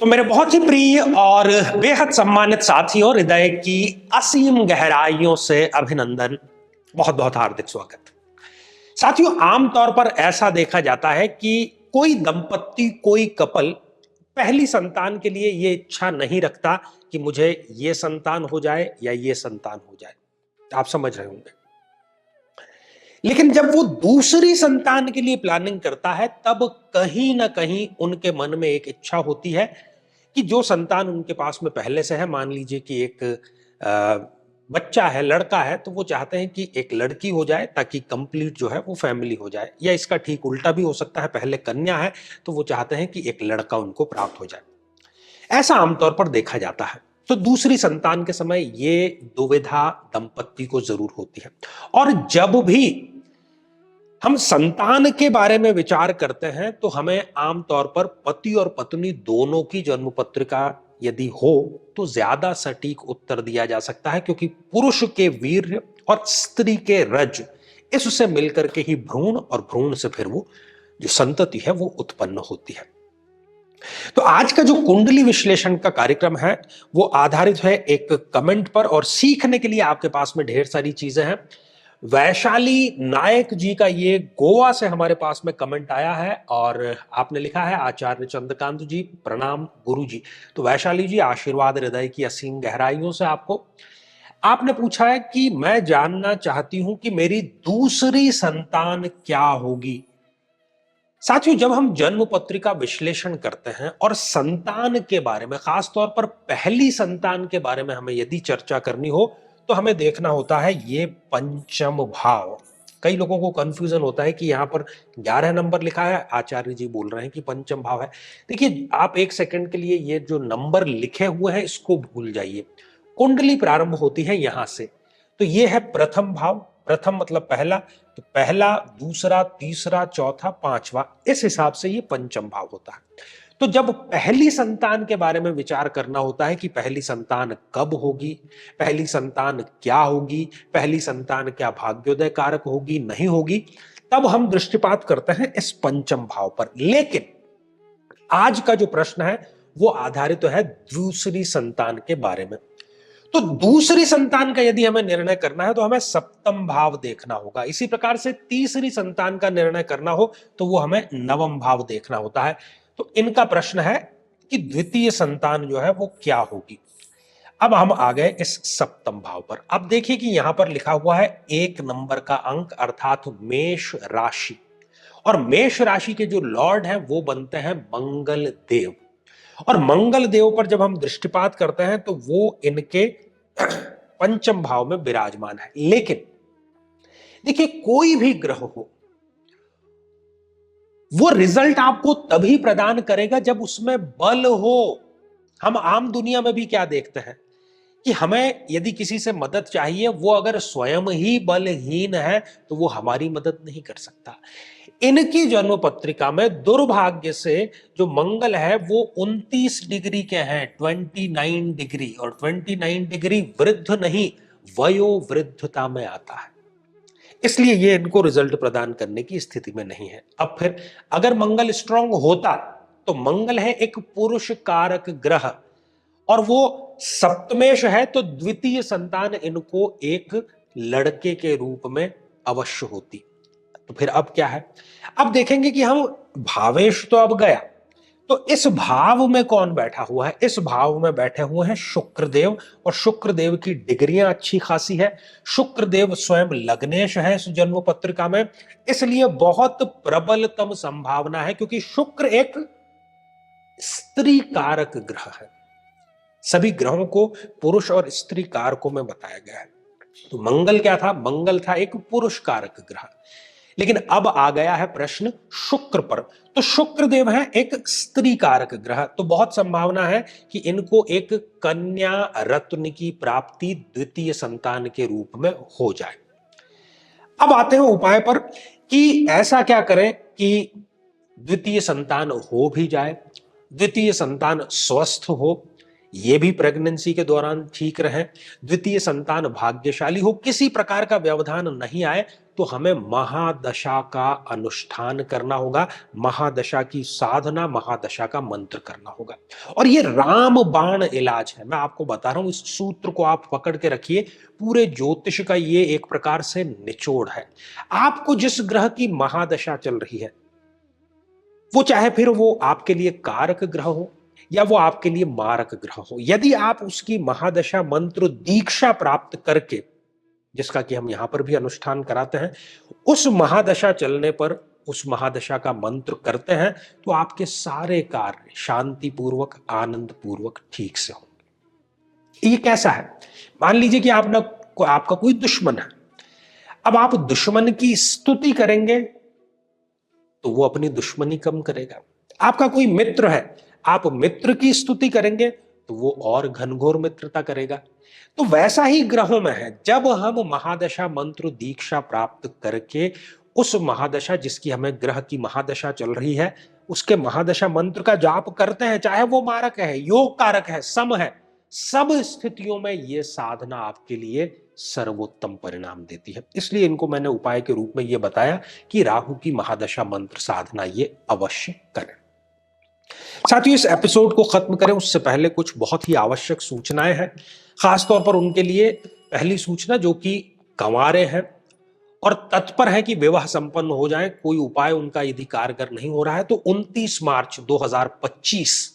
तो मेरे बहुत ही प्रिय और बेहद सम्मानित साथियों, हृदय की असीम गहराइयों से अभिनंदन, बहुत बहुत हार्दिक स्वागत। साथियों, आमतौर पर ऐसा देखा जाता है कि कोई दंपत्ति, कोई कपल पहली संतान के लिए ये इच्छा नहीं रखता कि मुझे ये संतान हो जाए या ये संतान हो जाए। आप समझ रहे होंगे। लेकिन जब वो दूसरी संतान के लिए प्लानिंग करता है, तब कहीं ना कहीं उनके मन में एक इच्छा होती है कि जो संतान उनके पास में पहले से है, मान लीजिए कि एक बच्चा है, लड़का है, तो वो चाहते हैं कि एक लड़की हो जाए ताकि कंप्लीट जो है वो फैमिली हो जाए। या इसका ठीक उल्टा भी हो सकता है, पहले कन्या है तो वो चाहते हैं कि एक लड़का उनको प्राप्त हो जाए। ऐसा आमतौर पर देखा जाता है। तो दूसरी संतान के समय ये दुविधा दंपत्ति को जरूर होती है। और जब भी हम संतान के बारे में विचार करते हैं तो हमें आमतौर पर पति और पत्नी दोनों की जन्म पत्रिका यदि हो तो ज्यादा सटीक उत्तर दिया जा सकता है, क्योंकि पुरुष के वीर्य और स्त्री के रज, इससे मिलकर के ही भ्रूण, और भ्रूण से फिर वो जो संतति है वो उत्पन्न होती है। तो आज का जो कुंडली विश्लेषण का कार्यक्रम है वो आधारित है एक कमेंट पर, और सीखने के लिए आपके पास में ढेर सारी चीजें हैं। वैशाली नायक जी का ये गोवा से हमारे पास में कमेंट आया है, और आपने लिखा है, आचार्य चंद्रकांत जी प्रणाम गुरु जी। तो वैशाली जी, आशीर्वाद हृदय की असीम गहराइयों से आपको। आपने पूछा है कि मैं जानना चाहती हूं कि मेरी दूसरी संतान क्या होगी। साथियों, जब हम जन्म पत्रिका विश्लेषण करते हैं और संतान के बारे में, खासतौर पर पहली संतान के बारे में हमें यदि चर्चा करनी हो तो हमें देखना होता है ये पंचम भाव। कई लोगों को कंफ्यूजन होता है कि यहां पर 11 नंबर लिखा है, आचार्य जी बोल रहे हैं कि पंचम भाव है। देखिए, आप एक सेकंड के लिए ये जो नंबर लिखे हुए हैं इसको भूल जाइए। कुंडली प्रारंभ होती है यहां से। तो ये है प्रथम भाव। प्रथम मतलब पहला, तो पहला, दूसरा, तीसरा, चौथा, पांचवा, इस हिसाब से ये पंचम भाव होता है। तो जब पहली संतान के बारे में विचार करना होता है कि पहली संतान कब होगी, पहली संतान क्या होगी, पहली संतान क्या भाग्योदय कारक होगी, नहीं होगी, तब हम दृष्टिपात करते हैं इस पंचम भाव पर। लेकिन आज का जो प्रश्न है वो आधारित है दूसरी संतान के बारे में। तो दूसरी संतान का यदि हमें निर्णय करना है तो हमें सप्तम भाव देखना होगा। इसी प्रकार से तीसरी संतान का निर्णय करना हो तो वो हमें नवम भाव देखना होता है। तो इनका प्रश्न है कि द्वितीय संतान जो है वो क्या होगी। अब हम आ गए इस सप्तम भाव पर। अब देखिए कि यहां पर लिखा हुआ है 1 नंबर का अंक, अर्थात मेष राशि। और मेष राशि के जो लॉर्ड हैं वो बनते हैं मंगल देव। और मंगल देव पर जब हम दृष्टिपात करते हैं तो वो इनके पंचम भाव में विराजमान है। लेकिन देखिए, कोई भी ग्रह हो वो रिजल्ट आपको तभी प्रदान करेगा जब उसमें बल हो। हम आम दुनिया में भी क्या देखते हैं कि हमें यदि किसी से मदद चाहिए, वो अगर स्वयं ही बलहीन है तो वो हमारी मदद नहीं कर सकता। इनकी जन्म पत्रिका में दुर्भाग्य से जो मंगल है वो 29 डिग्री के हैं, 29 डिग्री। और 29 डिग्री वृद्ध नहीं, वयोवृद्धता में आता है। इसलिए ये इनको रिजल्ट प्रदान करने की स्थिति में नहीं है। अब फिर अगर मंगल स्ट्रांग होता तो मंगल है एक पुरुष कारक ग्रह, और वो सप्तमेश है, तो द्वितीय संतान इनको एक लड़के के रूप में अवश्य होती। तो फिर अब क्या है, अब देखेंगे कि हम भावेश तो अब गया, तो इस भाव में कौन बैठा हुआ है। इस भाव में बैठे हुए हैं शुक्रदेव, और शुक्रदेव की डिग्रियां अच्छी खासी है। शुक्रदेव स्वयं लग्नेश है इस जन्म पत्रिका में, इसलिए बहुत प्रबलतम संभावना है, क्योंकि शुक्र एक स्त्री कारक ग्रह है। सभी ग्रहों को पुरुष और स्त्री कारकों में बताया गया है। तो मंगल क्या था, मंगल था एक पुरुष कारक ग्रह। लेकिन अब आ गया है प्रश्न शुक्र पर। तो शुक्रदेव है एक स्त्री कारक ग्रह, तो बहुत संभावना है कि इनको एक कन्या रत्न की प्राप्ति द्वितीय संतान के रूप में हो जाए। अब आते हैं उपाय पर कि ऐसा क्या करें कि द्वितीय संतान हो भी जाए, द्वितीय संतान स्वस्थ हो, ये भी प्रेगनेंसी के दौरान ठीक रहे, द्वितीय संतान भाग्यशाली हो, किसी प्रकार का व्यवधान नहीं आए, तो हमें महादशा का अनुष्ठान करना होगा, महादशा की साधना, महादशा का मंत्र करना होगा। और ये रामबाण इलाज है, मैं आपको बता रहा हूं, इस सूत्र को आप पकड़ के रखिए। पूरे ज्योतिष का ये एक प्रकार से निचोड़ है। आपको जिस ग्रह की महादशा चल रही है, वो चाहे फिर वो आपके लिए कारक ग्रह हो या वो आपके लिए मारक ग्रह हो, यदि आप उसकी महादशा मंत्र दीक्षा प्राप्त करके, जिसका कि हम यहां पर भी अनुष्ठान कराते हैं, उस महादशा चलने पर उस महादशा का मंत्र करते हैं, तो आपके सारे कार्य शांति पूर्वक, आनंद पूर्वक ठीक से होंगे। ये कैसा है? मान लीजिए कि आपका कोई दुश्मन है। अब आप दुश्मन की स्तुति करेंगे तो वो अपनी दुश्मनी कम करेगा। आपका कोई मित्र है, आप मित्र की स्तुति करेंगे तो वो और घनघोर मित्रता करेगा। तो वैसा ही ग्रहों में है, जब हम महादशा मंत्र दीक्षा प्राप्त करके उस महादशा, जिसकी हमें ग्रह की महादशा चल रही है, उसके महादशा मंत्र का जाप करते हैं, चाहे वो मारक है, योग कारक है, सम है, सब स्थितियों में ये साधना आपके लिए सर्वोत्तम परिणाम देती है। इसलिए इनको मैंने उपाय के रूप में ये बताया कि राहु की महादशा मंत्र साधना ये अवश्य करें। साथियों, इस एपिसोड को खत्म करें उससे पहले कुछ बहुत ही आवश्यक सूचनाएं हैं, खासतौर पर उनके लिए। पहली सूचना, जो कि कंवारे हैं और तत्पर है कि विवाह संपन्न हो जाए, कोई उपाय उनका यदि कारगर नहीं हो रहा है, तो 29 मार्च 2025,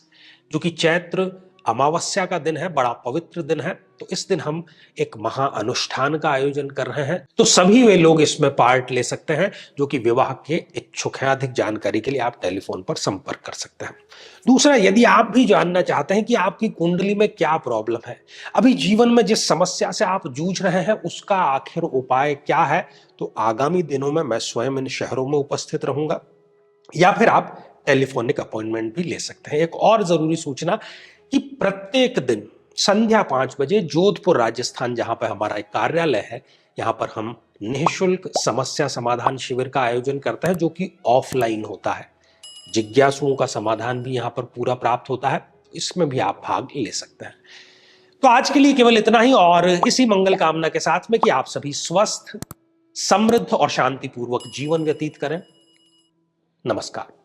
जो कि चैत्र अमावस्या का दिन है, बड़ा पवित्र दिन है, तो इस दिन हम एक महा अनुष्ठान का आयोजन कर रहे हैं। तो सभी वे लोग इसमें पार्ट ले सकते हैं जो कि विवाह के इच्छुक हैं। अधिक जानकारी के लिए आप टेलीफोन पर संपर्क कर सकते हैं। दूसरा, यदि आप भी जानना चाहते हैं कि आपकी कुंडली में क्या प्रॉब्लम है, अभी जीवन में जिस समस्या से आप जूझ रहे हैं, उसका आखिर उपाय क्या है, तो आगामी दिनों में मैं स्वयं इन शहरों में उपस्थित रहूंगा, या फिर आप टेलीफोनिक अपॉइंटमेंट भी ले सकते हैं। एक और जरूरी सूचना कि प्रत्येक दिन संध्या 5 बजे जोधपुर राजस्थान, जहां पर हमारा एक कार्यालय है, यहां पर हम निःशुल्क समस्या समाधान शिविर का आयोजन करते हैं, जो कि ऑफलाइन होता है। जिज्ञासुओं का समाधान भी यहां पर पूरा प्राप्त होता है, इसमें भी आप भाग ले सकते हैं। तो आज के लिए केवल इतना ही, और इसी मंगल कामना के साथ में कि आप सभी स्वस्थ, समृद्ध और शांतिपूर्वक जीवन व्यतीत करें। नमस्कार।